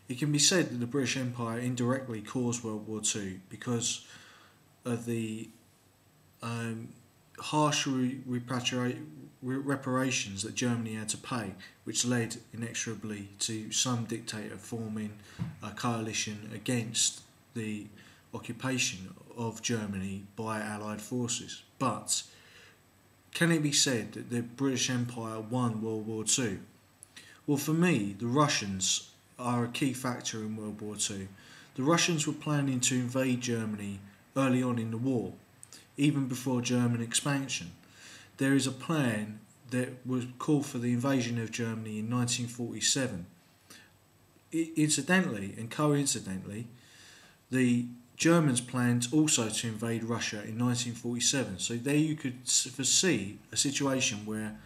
It can be said that the British Empire indirectly caused World War II because of the harsh reparations that Germany had to pay, which led inexorably to some dictator forming a coalition against the occupation of Germany by Allied forces. But can it be said that the British Empire won World War II? Well, for me, the Russians are a key factor in World War II. The Russians were planning to invade Germany early on in the war, even before German expansion. There is a plan that was called for the invasion of Germany in 1947. Incidentally and coincidentally, the Germans planned also to invade Russia in 1947. So there you could foresee a situation where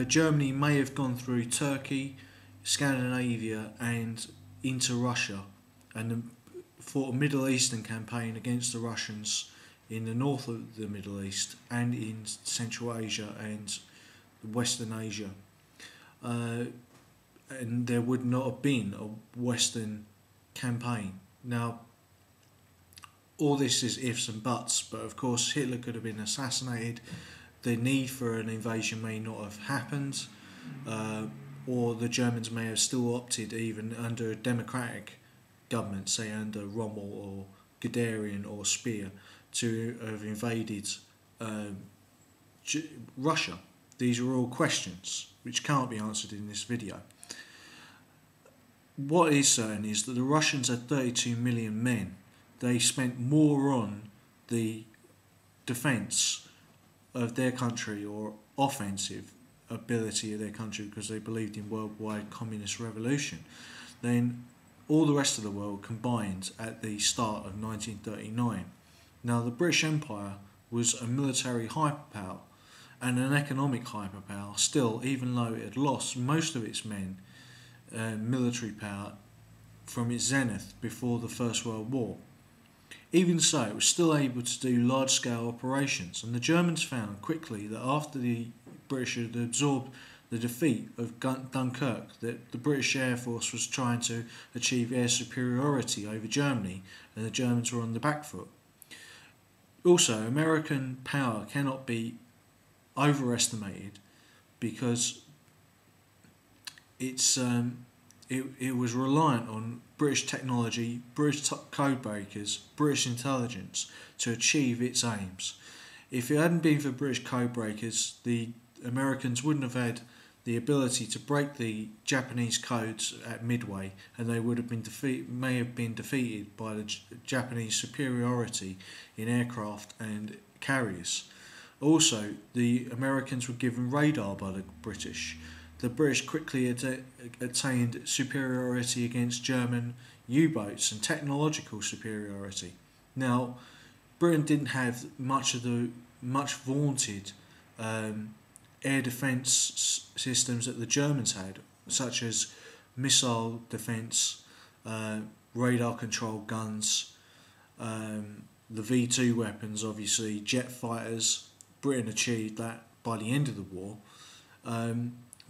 Germany may have gone through Turkey, Scandinavia and into Russia and fought a Middle Eastern campaign against the Russians in the north of the Middle East and in Central Asia and Western Asia. And there would not have been a Western campaign. Now, all this is ifs and buts, but of course Hitler could have been assassinated, the need for an invasion may not have happened, or the Germans may have still opted, even under a democratic government, say under Rommel or Guderian or Speer, to have invaded Russia. These are all questions which can't be answered in this video. What is certain is that the Russians had 32 million men. They spent more on the defence of their country or offensive ability of their country because they believed in worldwide communist revolution than all the rest of the world combined at the start of 1939. Now, the British Empire was a military hyperpower and an economic hyperpower still, even though it had lost most of its men military power from its zenith before the First World War. Even so, it was still able to do large-scale operations, and the Germans found quickly that after the British had absorbed the defeat of Dunkirk, that the British Air Force was trying to achieve air superiority over Germany, and the Germans were on the back foot. Also, American power cannot be overestimated because it was reliant on British technology, British code breakers, British intelligence to achieve its aims. If it hadn't been for British code breakers, the Americans wouldn't have had the ability to break the Japanese codes at Midway, and they would have been may have been defeated by the Japanese superiority in aircraft and carriers. Also, the Americans were given radar by the British. The British quickly attained superiority against German U-boats and technological superiority. Now, Britain didn't have much vaunted air defence systems that the Germans had, such as missile defence, radar control guns, the V2 weapons, obviously, jet fighters. Britain achieved that by the end of the war.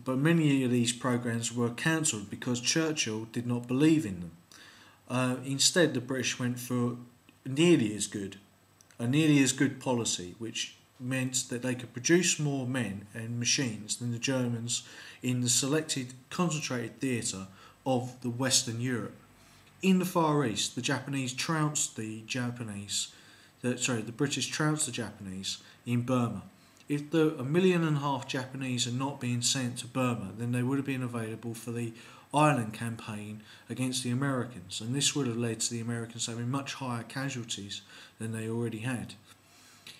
But many of these programs were cancelled because Churchill did not believe in them. Instead, the British went for a nearly as good policy, which meant that they could produce more men and machines than the Germans in the selected, concentrated theatre of the Western Europe. In the Far East, the British trounced the Japanese in Burma. If the 1.5 million Japanese had not been sent to Burma, then they would have been available for the Ireland campaign against the Americans, and this would have led to the Americans having much higher casualties than they already had.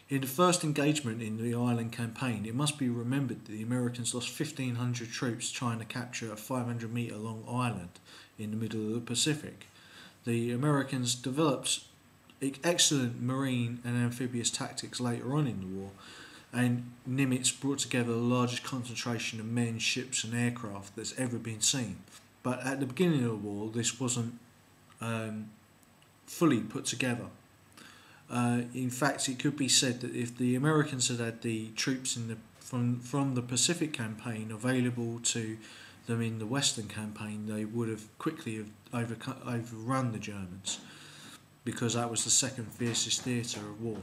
In the first engagement in the Ireland campaign, it must be remembered that the Americans lost 1,500 troops trying to capture a 500-metre long island in the middle of the Pacific. The Americans developed excellent marine and amphibious tactics later on in the war, and Nimitz brought together the largest concentration of men, ships and aircraft that's ever been seen. But at the beginning of the war, this wasn't fully put together. In fact, it could be said that if the Americans had had the troops from the Pacific campaign available to them in the Western campaign, they would have quickly overrun the Germans, because that was the second fiercest theatre of war.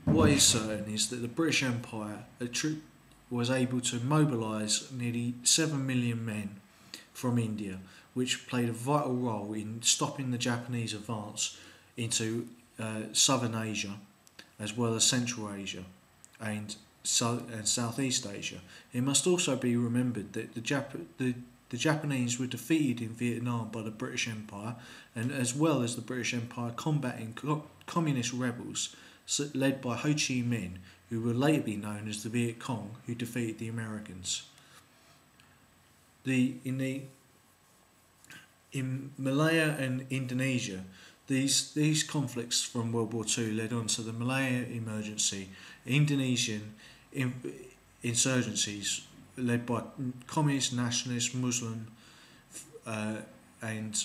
What is certain is that the British Empire was able to mobilise nearly 7 million men from India, which played a vital role in stopping the Japanese advance into southern Asia, as well as Central Asia and Southeast Asia. It must also be remembered that the Japanese were defeated in Vietnam by the British Empire, and as well as the British Empire combating communist rebels led by Ho Chi Minh, who would later be known as the Viet Cong, who defeated the Americans. In Malaya and Indonesia, these conflicts from World War II led on to the Malaya emergency, Indonesian insurgencies led by communist, nationalist, Muslim and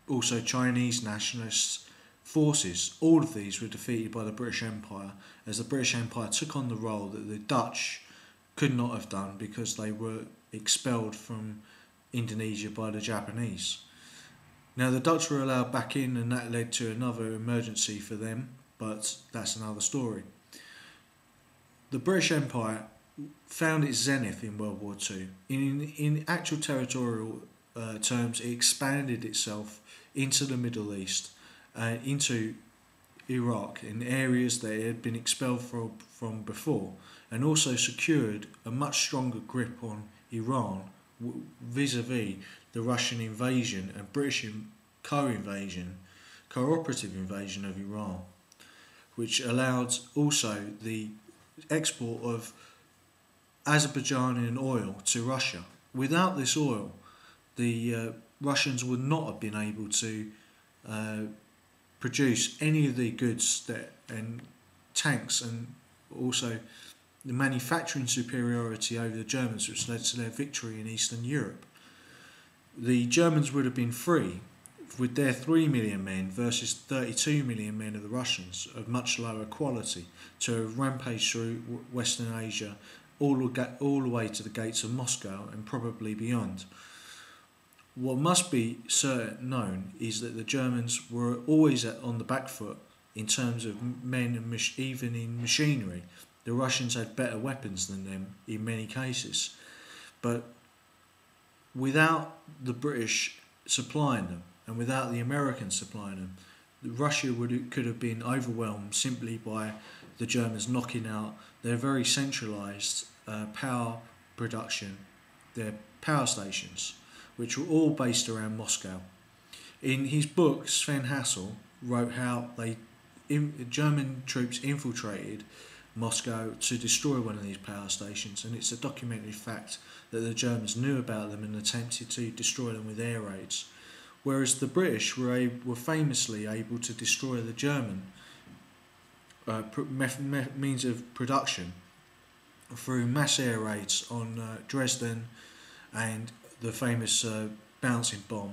also Chinese nationalist forces. All of these were defeated by the British Empire, as the British Empire took on the role that the Dutch could not have done because they were expelled from Indonesia by the Japanese. Now the Dutch were allowed back in, and that led to another emergency for them, but that's another story. The British Empire found its zenith in World War II. In actual territorial terms, it expanded itself into the Middle East, into Iraq, in areas that it had been expelled from before, and also secured a much stronger grip on Iran vis-a-vis the Russian invasion and British cooperative invasion of Iran, which allowed also the export of Azerbaijani oil to Russia. Without this oil, the Russians would not have been able to produce any of the goods and tanks, and also the manufacturing superiority over the Germans, which led to their victory in Eastern Europe. The Germans would have been free with their 3 million men versus 32 million men of the Russians, of much lower quality, to rampage through Western Asia all the way to the gates of Moscow and probably beyond. What must be known is that the Germans were always on the back foot in terms of men and even in machinery. The Russians had better weapons than them in many cases, but without the British supplying them and without the Americans supplying them, Russia could have been overwhelmed simply by the Germans knocking out their very centralised power production, their power stations, which were all based around Moscow. In his book, Sven Hassel wrote how German troops infiltrated Moscow to destroy one of these power stations, and it's a documented fact that the Germans knew about them and attempted to destroy them with air raids, whereas the British were famously able to destroy the German means of production through mass air raids on Dresden and the famous bouncing bomb